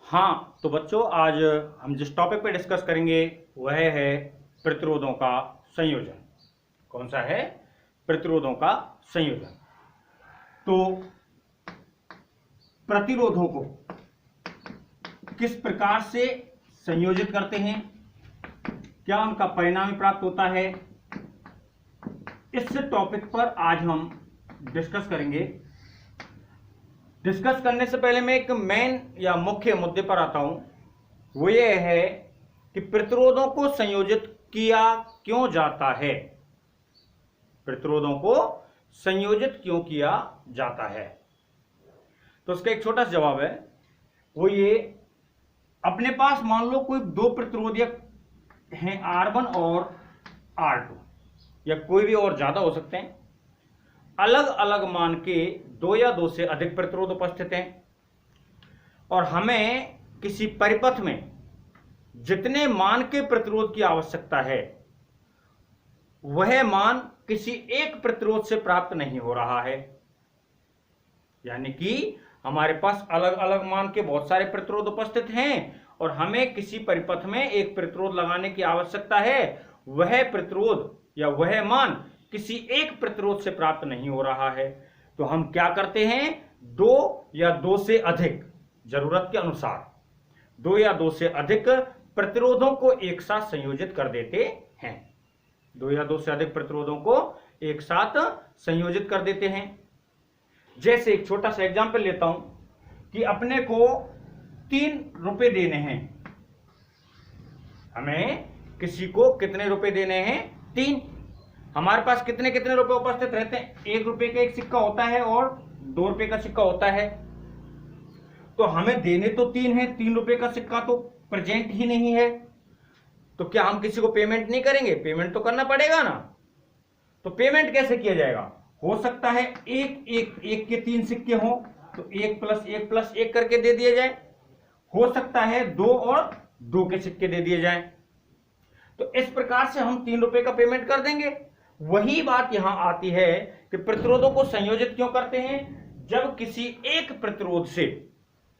हाँ तो बच्चों, आज हम जिस टॉपिक पे डिस्कस करेंगे वह है प्रतिरोधों का संयोजन। कौन सा है? प्रतिरोधों का संयोजन। तो प्रतिरोधों को किस प्रकार से संयोजित करते हैं, क्या उनका परिणाम प्राप्त होता है, इस टॉपिक पर आज हम डिस्कस करेंगे। डिस्कस करने से पहले मैं एक मेन या मुख्य मुद्दे पर आता हूं। वो ये है कि प्रतिरोधों को संयोजित किया क्यों जाता है। प्रतिरोधों को संयोजित क्यों किया जाता है, तो उसका एक छोटा सा जवाब है। वो ये, अपने पास मान लो कोई दो प्रतिरोधक हैं, R1 और R2, या कोई भी और ज्यादा हो सकते हैं। अलग अलग मान के दो या दो से अधिक प्रतिरोध उपस्थित हैं और हमें किसी परिपथ में जितने मान के प्रतिरोध की आवश्यकता है वह मान किसी एक प्रतिरोध से प्राप्त नहीं हो रहा है। यानी कि हमारे पास अलग अलग मान के बहुत सारे प्रतिरोध उपस्थित हैं और हमें किसी परिपथ में एक प्रतिरोध लगाने की आवश्यकता है। वह प्रतिरोध या वह मान किसी एक प्रतिरोध से प्राप्त नहीं हो रहा है। तो हम क्या करते हैं, दो या दो से अधिक, जरूरत के अनुसार दो या दो से अधिक प्रतिरोधों को एक साथ संयोजित कर देते हैं। दो या दो से अधिक प्रतिरोधों को एक साथ संयोजित कर देते हैं। जैसे एक छोटा सा एग्जांपल लेता हूं कि अपने को 3 रुपए देने हैं। हमें किसी को कितने रुपए देने हैं? 3। हमारे पास कितने कितने रुपए उपस्थित रहते हैं? 1 रुपए का एक सिक्का होता है और 2 रुपए का सिक्का होता है। तो हमें देने तो 3 है, 3 रुपए का सिक्का तो प्रेजेंट ही नहीं है। तो क्या हम किसी को पेमेंट नहीं करेंगे? पेमेंट तो करना पड़ेगा ना। तो पेमेंट कैसे किया जाएगा? हो सकता है एक के 3 सिक्के हों तो 1 + 1 + 1 करके दे दिए जाए। हो सकता है 2 और 2 के सिक्के दे दिए जाएं। तो इस प्रकार से हम 3 रुपए का पेमेंट कर देंगे। वही बात यहां आती है कि प्रतिरोधों को संयोजित क्यों करते हैं? जब किसी एक प्रतिरोध से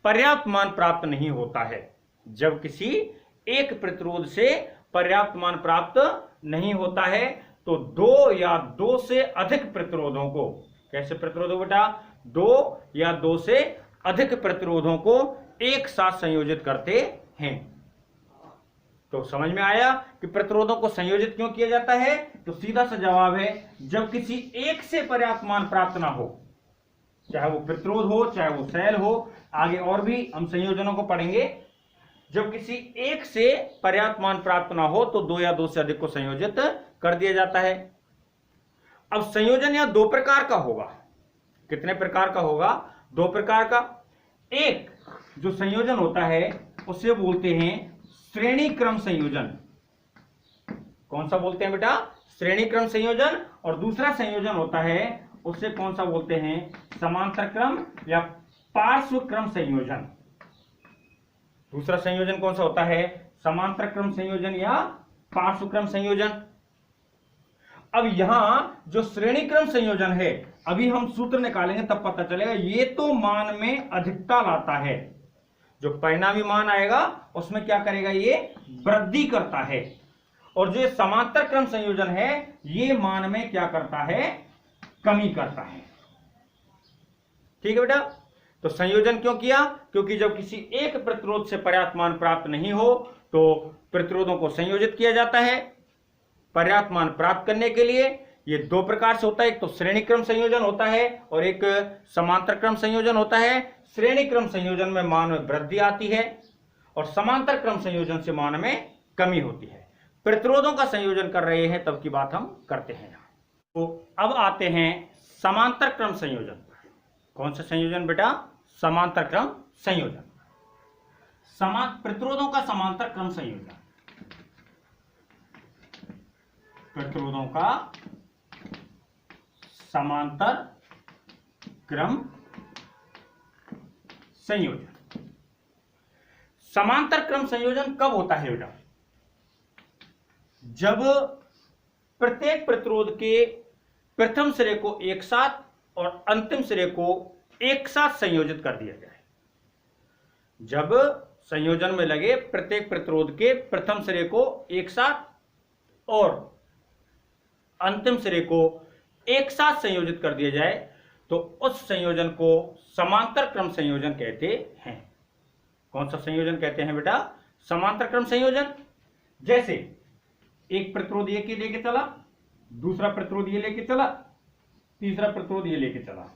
पर्याप्त मान प्राप्त नहीं होता है। जब किसी एक प्रतिरोध से पर्याप्त मान प्राप्त नहीं होता है तो दो या दो से अधिक प्रतिरोधों को, कैसे प्रतिरोधों बेटा? दो या दो से अधिक प्रतिरोधों को एक साथ संयोजित करते हैं। तो समझ में आया कि प्रतिरोधों को संयोजित क्यों किया जाता है? तो सीधा सा जवाब है, जब किसी एक से पर्याप्त मान प्राप्त ना हो, चाहे वो प्रतिरोध हो चाहे वो सेल हो, आगे और भी हम संयोजनों को पढ़ेंगे। जब किसी एक से पर्याप्त मान प्राप्त ना हो तो दो या दो से अधिक को संयोजित कर दिया जाता है। अब संयोजन यहां 2 प्रकार का होगा। कितने प्रकार का होगा? 2 प्रकार का। एक जो संयोजन होता है उसे बोलते हैं श्रेणी क्रम संयोजन। कौन सा बोलते हैं बेटा? श्रेणी क्रम संयोजन। और दूसरा संयोजन होता है उसे कौन सा बोलते हैं? समांतर क्रम या पार्श्व क्रम संयोजन। दूसरा संयोजन कौन सा होता है? समांतर क्रम संयोजन या पार्श्व क्रम संयोजन। अब यहां जो श्रेणी क्रम संयोजन है, अभी हम सूत्र निकालेंगे तब पता चलेगा। ये तो मान में अधिकता लाता है, जो परिणामी मान आएगा उसमें क्या करेगा? ये वृद्धि करता है। और जो समांतर क्रम संयोजन है ये मान में क्या करता है? कमी करता है। ठीक है बेटा। तो संयोजन क्यों किया? क्योंकि जब किसी एक प्रतिरोध से पर्याप्त मान प्राप्त नहीं हो तो प्रतिरोधों को संयोजित किया जाता है। पर्याप्त मान प्राप्त करने के लिए ये 2 प्रकार से होता है। एक तो श्रेणी क्रम संयोजन होता है और एक समांतर क्रम संयोजन होता है। श्रेणी क्रम संयोजन में मान में वृद्धि आती है और समांतर क्रम संयोजन से मान में कमी होती है। प्रतिरोधों का संयोजन कर रहे हैं तब की बात हम करते हैं। तो अब आते हैं समांतर क्रम संयोजन। कौन सा संयोजन बेटा? समांतर क्रम संयोजन। प्रतिरोधों का समांतर क्रम संयोजन। प्रतिरोधों का समांतर क्रम संयोजन। समांतर क्रम संयोजन कब होता है बेटा? जब प्रत्येक प्रतिरोध के प्रथम सिरे को एक साथ और अंतिम सिरे को एक साथ संयोजित कर दिया जाए। जब संयोजन में लगे प्रत्येक प्रतिरोध के प्रथम सिरे को एक साथ और अंतिम सिरे को एक साथ संयोजित कर दिया जाए तो उस संयोजन को समांतर क्रम संयोजन कहते हैं। कौन सा संयोजन कहते हैं बेटा? समांतर क्रम संयोजन। जैसे एक प्रतिरोध ये लेके चला, दूसरा प्रतिरोध ये लेके चला, तीसरा प्रतिरोध ये लेके चला।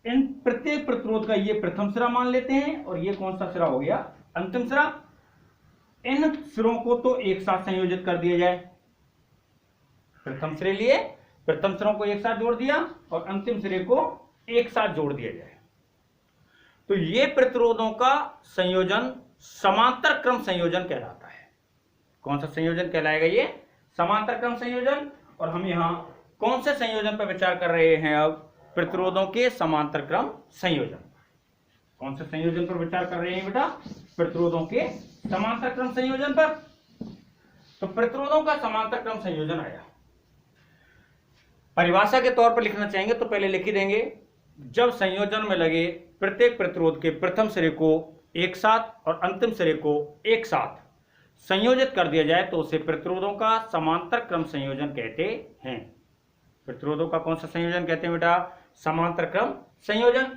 इन प्रत्येक प्रतिरोध का ये प्रथम सिरा मान लेते हैं और ये कौन सा सिरा हो गया? अंतिम सिरा। इन सिरों को तो एक साथ संयोजित कर दिया जाए। प्रथम सिरे लिए प्रथम सिरों को एक साथ जोड़ दिया और अंतिम सिरे को एक साथ जोड़ दिया जाए तो ये प्रतिरोधों का संयोजन समांतर क्रम संयोजन कहलाता है। कौन सा संयोजन कहलाएगा? ये समांतर क्रम संयोजन। और हम यहां कौन से संयोजन पर विचार कर रहे हैं? अब प्रतिरोधों के समांतर क्रम संयोजन। कौन से संयोजन पर विचार कर रहे हैं बेटा? प्रतिरोधों के समांतर क्रम संयोजन पर। तो प्रतिरोधों का समांतर क्रम संयोजन आया। परिभाषा के तौर पर लिखना चाहेंगे तो पहले लिख ही देंगे, जब संयोजन में लगे प्रत्येक प्रतिरोध के प्रथम सिरे को एक साथ और अंतिम सिरे को एक साथ संयोजित कर दिया जाए तो उसे प्रतिरोधों का समांतर क्रम संयोजन कहते हैं। प्रतिरोधों का कौन सा संयोजन कहते हैं बेटा? समांतर क्रम संयोजन।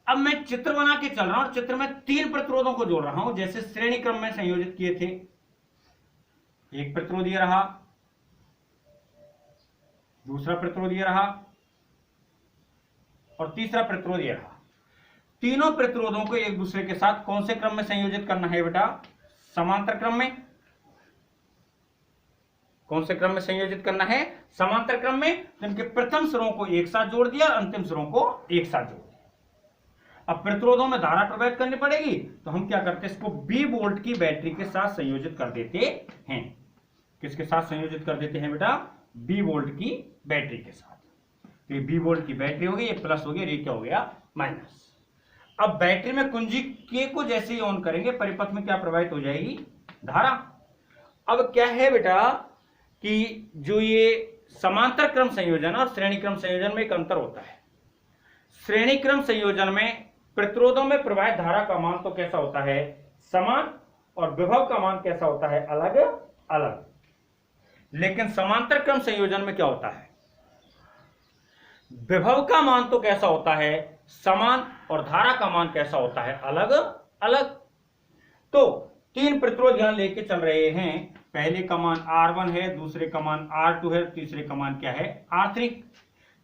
अब मैं चित्र बना के चल रहा हूं और चित्र में तीन प्रतिरोधों को जोड़ रहा हूं, जैसे श्रेणी क्रम में संयोजित किए थे। एक प्रतिरोध ये रहा, दूसरा प्रतिरोध ये रहा और तीसरा प्रतिरोध ये रहा। तीनों प्रतिरोधों को एक दूसरे के साथ कौन से क्रम में संयोजित करना है बेटा? समांतर क्रम में। कौन से क्रम में संयोजित करना है? समांतर क्रम में। जिनके प्रथम सिरों को एक साथ जोड़ दिया और अंतिम सिरों को एक साथ जोड़ दिया। अब प्रतिरोधों में धारा प्रवाहित करनी पड़ेगी तो हम क्या करते हैं? इसको 20 वोल्ट की बैटरी के साथ संयोजित कर देते हैं। किसके साथ संयोजित कर देते हैं बेटा? 20 वोल्ट की बैटरी के साथ। तो ये 20 वोल्ट की बैटरी हो गई, ये प्लस हो गया, ये क्या हो गया? माइनस। अब बैटरी में कुंजी के को जैसे ही ऑन करेंगे परिपथ में क्या प्रवाहित हो जाएगी? धारा। अब क्या है बेटा कि जो ये समांतर क्रम संयोजन और श्रेणी क्रम संयोजन में एक अंतर होता है। श्रेणी क्रम संयोजन में प्रतिरोधों में प्रवाहित धारा का मान तो कैसा होता है? समान, और विभव का मान कैसा होता है? अलग अलग। लेकिन समांतर क्रम संयोजन में क्या होता है? विभव का मान तो कैसा होता है? समान, और धारा का मान कैसा होता है? अलग अलग। तो तीन प्रतिरोध यहां लेके चल रहे हैं। पहले का मान R1 है, दूसरे का मान R2 है, तीसरे का मान क्या है? R3।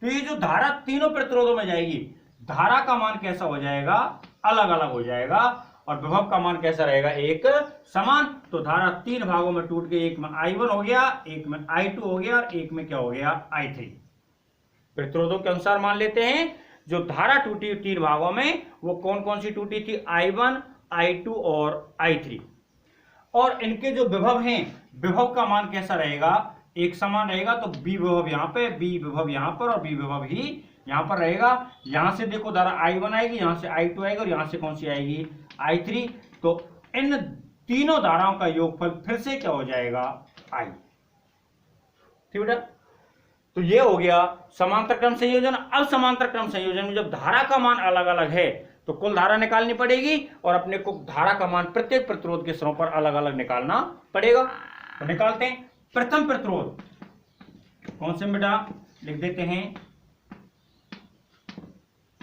तो ये जो धारा तीनों प्रतिरोधों में जाएगी, धारा का मान कैसा हो जाएगा? अलग अलग हो जाएगा। और विभव का मान कैसा रहेगा? एक समान। तो धारा तीन भागों में टूट के एक में I1 हो गया, एक में I2 हो गया, एक में क्या हो गया? I3। प्रतिरोधों के अनुसार मान लेते हैं जो धारा टूटी तीन भागों में वो कौन कौन सी टूटी थी? I1, I2 और I3। और इनके जो विभव हैं, विभव का मान कैसा रहेगा? एक समान रहेगा। तो B विभव यहां पे, B विभव यहां पर और B विभव ही यहां पर रहेगा। यहां से देखो धारा I1 आएगी, यहां से I2 आएगी और यहां से कौन सी आएगी? I3। तो इन तीनों धाराओं का योगफल फिर से क्या हो जाएगा? I। ठीक बेटा? तो ये हो गया समांतर क्रम संयोजन। अब समांतर क्रम संयोजन में जब धारा का मान अलग अलग है तो कुल धारा निकालनी पड़ेगी और अपने को धारा का मान प्रत्येक प्रतिरोध के सिरों पर अलग अलग निकालना पड़ेगा। तो निकालते हैं। प्रथम प्रतिरोध कौन से बेटा? लिख देते हैं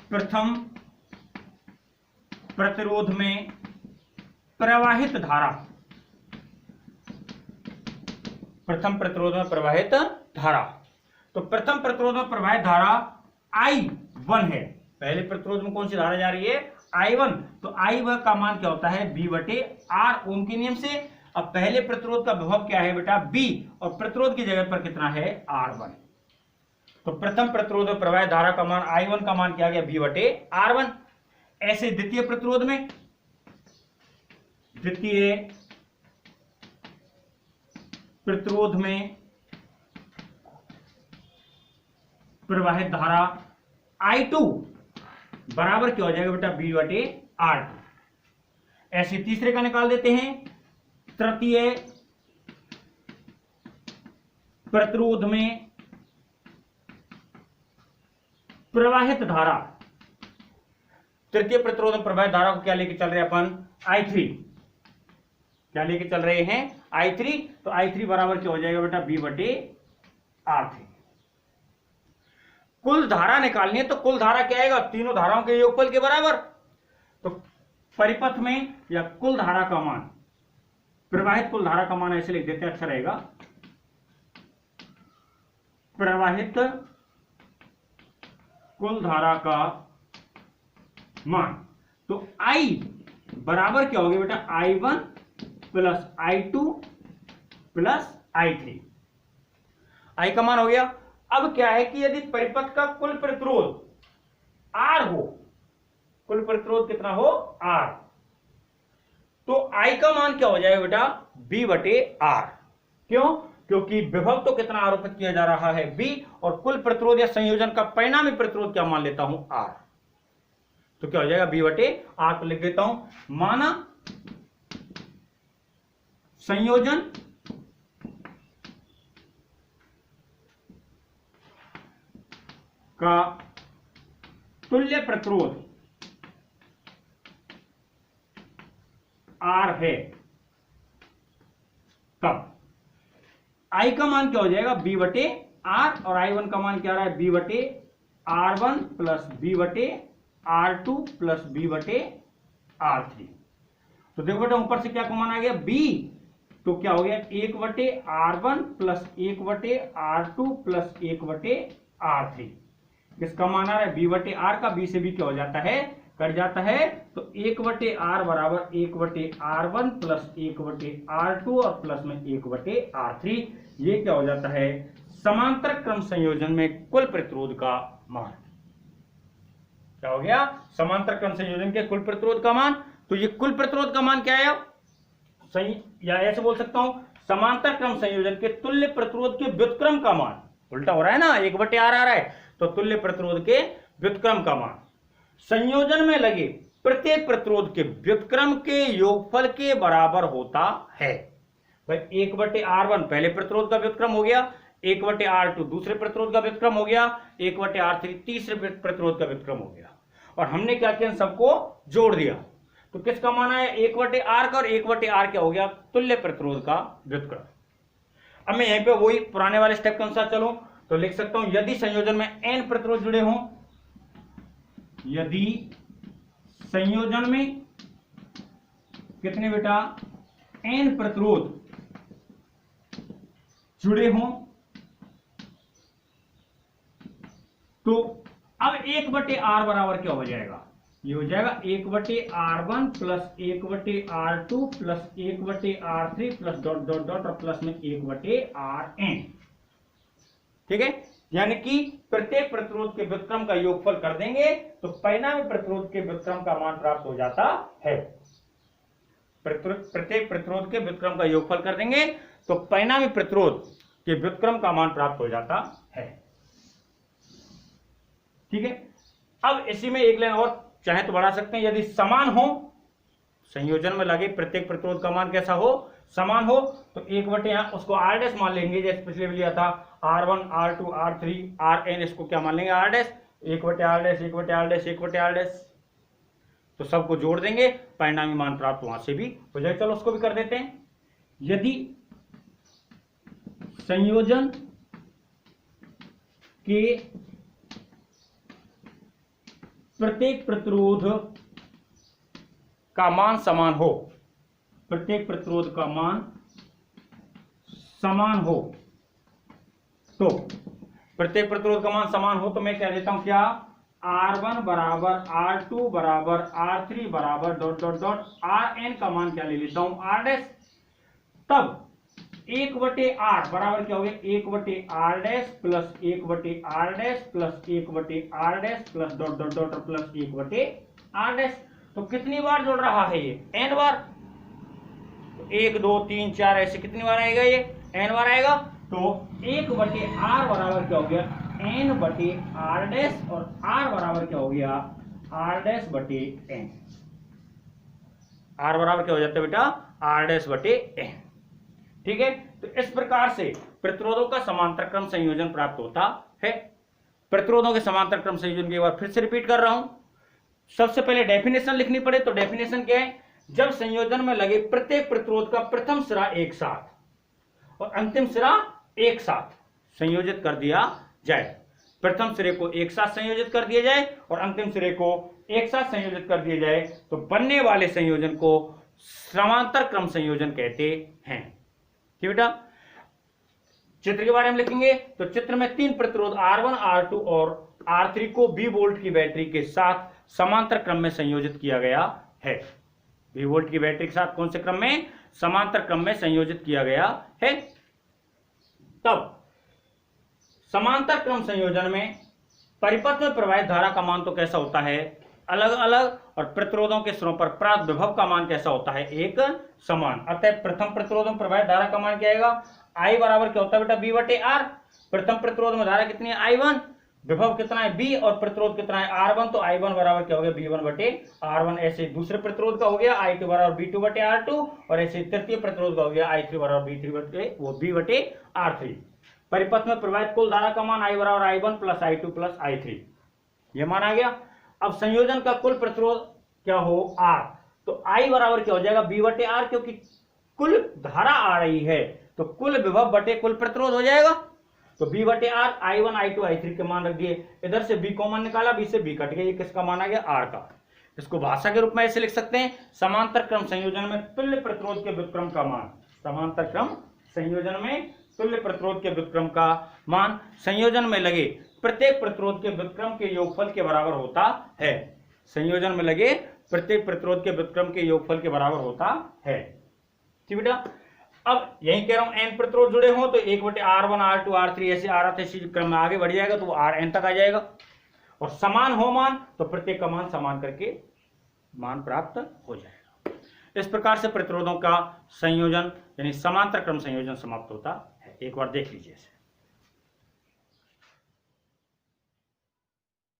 प्रथम प्रतिरोध में प्रवाहित धारा। प्रथम प्रतिरोध में प्रवाहित धारा। तो प्रथम प्रतिरोध में प्रवाहित धारा I1 है। पहले प्रतिरोध में कौन सी धारा जा रही है? I1। तो I1 का मान क्या होता है? B/R ओम के नियम से। अब पहले प्रतिरोध का विभव क्या है बेटा? B, और प्रतिरोध की जगह पर कितना है? R1। तो प्रथम प्रतिरोध में प्रवाहित धारा का मान I1 का मान क्या आ गया? B/R1। ऐसे द्वितीय प्रतिरोध में, द्वितीय प्रतिरोध में प्रवाहित धारा I2 बराबर क्या हो जाएगा बेटा? B/R2। ऐसे तीसरे का निकाल देते हैं। तृतीय प्रतिरोध में प्रवाहित धारा तृतीय प्रतिरोध में प्रवाहित धारा को क्या लेके चल रहे हैं अपन, I3, क्या लेके चल रहे हैं, I3। तो I3 बराबर क्या हो जाएगा बेटा, B/R3। कुल धारा निकालनी है तो कुल धारा क्या आएगा, तीनों धाराओं के योगफल के बराबर। तो परिपथ में या कुल धारा का मान, प्रवाहित कुल धारा का मान ऐसे लिख देते हैं, अच्छा रहेगा, प्रवाहित कुल धारा का मान। तो I बराबर क्या हो गया बेटा, I1 plus I2 plus I3। I का मान हो गया। अब क्या है कि यदि परिपथ का कुल प्रतिरोध R हो, कुल प्रतिरोध कितना हो, R, तो I का मान क्या हो जाएगा बेटा, B/R। क्यों, क्योंकि विभव तो कितना आरोपित किया जा रहा है, B, और कुल प्रतिरोध या संयोजन का परिणामी प्रतिरोध क्या मान लेता हूं, R। तो क्या हो जाएगा, B/R। तो लिख देता हूं, माना संयोजन का तुल्य प्रतिरोध R है, तब I का मान क्या हो जाएगा, B/R, और I1 का मान क्या आ रहा है, B/R1 plus B/R2 plus B/R3। तो देखो बेटा ऊपर से क्या कॉमन आ गया, B, तो क्या हो गया, 1/R1 plus 1/R2 plus 1/R3। किसका मान आ रहा है, B/R का, B से भी क्या हो जाता है, कट जाता है। तो 1/R बराबर 1/R1 प्लस 1/R2 और प्लस में 1/R3। ये क्या हो जाता है, समांतर क्रम संयोजन में कुल प्रतिरोध का मान। क्या हो गया, समांतर क्रम संयोजन के कुल प्रतिरोध का मान। तो ये कुल प्रतिरोध का मान क्या है, सही, या ऐसे बोल सकता हूं, समांतर क्रम संयोजन के तुल्य प्रतिरोध के व्युत्क्रम का मान। उल्टा हो रहा है ना, 1/R आ रहा है, तो तुल्य प्रतिरोध के व्युत्क्रम का मान संयोजन में लगे प्रत्येक प्रतिरोध के व्युत्क्रम के योगफल के बराबर होता है। भाई 1/R1 पहले प्रतिरोध का व्युत्क्रम हो गया, 1/R2 दूसरे प्रतिरोध का व्युत्क्रम हो गया, 1/R3 तीसरे प्रतिरोध का व्युत्क्रम हो गया, और हमने क्या किया, सबको जोड़ दिया। तो किसका मान आया, 1/R का, और 1/R क्या हो गया, तुल्य प्रतिरोध का व्युत्क्रम। अब मैं यहीं पे वही पुराने वाले स्टेप के अनुसार चलूं तो लिख सकता हूं, यदि संयोजन में n प्रतिरोध जुड़े हों, यदि संयोजन में कितने बेटा, n प्रतिरोध जुड़े हों, तो अब 1/R बराबर क्या हो जाएगा, ये हो जाएगा 1/R1 plus 1/R2 plus 1/R3 plus dot dot dot और प्लस में 1/Rn। ठीक है, यानी कि प्रत्येक प्रतिरोध के व्युत्क्रम का योगफल कर देंगे तो परिणामी प्रतिरोध के व्युत्क्रम का मान प्राप्त हो जाता है। प्रत्येक प्रतिरोध के व्युत्क्रम का योगफल कर देंगे तो परिणामी प्रतिरोध के व्युत्क्रम का मान प्राप्त हो जाता है। ठीक है, अब इसी में एक लाइन और चाहे तो बढ़ा सकते हैं, यदि समान हो, संयोजन में लगे प्रत्येक प्रतिरोध का मान कैसा हो, समान हो, तो 1/, उसको R' मान लेंगे, जैसे पिछले में लिया था, R1 R2 R3 Rn, इसको क्या मान लेंगे, R', 1/R', 1/R', 1/R', तो सबको जोड़ देंगे, परिणामी मान प्राप्त वहां से भी हो जाए। चलो उसको भी कर देते हैं। यदि संयोजन के प्रत्येक प्रतिरोध का मान समान हो, प्रत्येक प्रतिरोध का मान समान हो, तो प्रत्येक प्रतिरोध का मान समान हो तो मैं क्या लेता हूं, क्या, R1 बराबर R2 बराबर R3 बराबर डॉट डॉट डॉट Rn का मान क्या ले लेता हूं, R'। तब 1/R बराबर क्या हो गया, 1/R' plus 1/R' plus 1/R' plus dot dot dot plus 1/R'। तो कितनी बार जोड़ रहा है ये, n बार। तो 1 2 3 4 ऐसे कितनी बार आएगा, ये n बार आएगा। तो 1/R बराबर क्या हो गया, n/R' और R बराबर क्या हो गया, R'/n। R बराबर क्या हो जाता है बेटा, R'/n। ठीक है, तो इस प्रकार से प्रतिरोधों का समांतर क्रम संयोजन प्राप्त होता है। प्रतिरोधों के समांतर क्रम संयोजन की एक बार फिर से रिपीट कर रहा हूं। सबसे पहले डेफिनेशन लिखनी पड़े तो डेफिनेशन क्या है, जब संयोजन में लगे प्रत्येक प्रतिरोध का प्रथम सिरा एक साथ और अंतिम सिरा एक साथ संयोजित कर दिया जाए, प्रथम सिरे को एक साथ संयोजित कर दिया जाए और अंतिम सिरे को एक साथ संयोजित कर दिया जाए, तो बनने वाले संयोजन को समांतर क्रम संयोजन कहते हैं। ठीक बेटा, चित्र के बारे में लिखेंगे तो चित्र में तीन प्रतिरोध R1, R2 और R3 को 20 वोल्ट की बैटरी के साथ समांतर क्रम में संयोजित किया गया है। 20 वोल्ट की बैटरी के साथ कौन से क्रम में? समांतर क्रम में संयोजित किया गया है। तब समांतर क्रम संयोजन में परिपथ में प्रवाहित धारा का मान तो कैसा होता है? अलग अलग, और प्रतिरोधों के सिरों पर प्राप्त विभव का मान कैसा होता है? एक समान। अतः प्रथम प्रतिरोध में प्रवाहित धारा का मान क्या आएगा? I बराबर क्या होता है बेटा? V/R। प्रथम प्रतिरोध में धारा कितनी है? I1। विभव कितना है? B। और प्रतिरोध कितना है? R1। तो I1 बराबर क्या हो गया? V1/R1। ऐसे दूसरे प्रतिरोध का हो गया I2 बराबर V2/R2 और ऐसे तृतीय प्रतिरोध का हो गया I3 बराबर V3/R3। परिपथ में प्रवाहित कुल धारा का मान I बराबर I1 plus I2 plus I3, यह मान आ गया। अब संयोजन का कुल प्रतिरोध क्या हो? R। तो I बराबर क्या हो जाएगा? V/R, क्योंकि कुल धारा आ रही है तो कुल विभव बटे कुल प्रतिरोध हो जाएगा। तो V/R I1 I2 I3 के मान रख दिए, इधर से B कॉमन निकाला, B से B कट गया, ये किसका मान आ गया? R का। इसको भाषा के रूप में ऐसे लिख सकते हैं, समांतर क्रम संयोजन में तुल्य प्रतिरोध के व्युत्क्रम का मान। समांतर क्रम संयोजन में तुल्य प्रतिरोध के व्युत्क्रम का मान संयोजन में लगे प्रत्येक प्रतिरोध के व्युत्क्रम के योगफल के बराबर होता है। संयोजन में लगे प्रत्येक प्रतिरोध के व्युत्क्रम के योगफल के बराबर होता है। ठीक बेटा, अब यही कह रहा हूं n प्रतिरोध जुड़े हो तो 1/R1 R2 R3 ऐसे आ रहा था, इसी क्रम में आगे बढ़ जाएगा तो वो Rn तक आ जाएगा। और समान हो मान तो प्रत्येक का मान समान करके मान प्राप्त हो जाएगा। इस प्रकार से प्रतिरोधों का संयोजन यानी समांतर क्रम संयोजन समाप्त होता है। एक बार देख लीजिए इसे।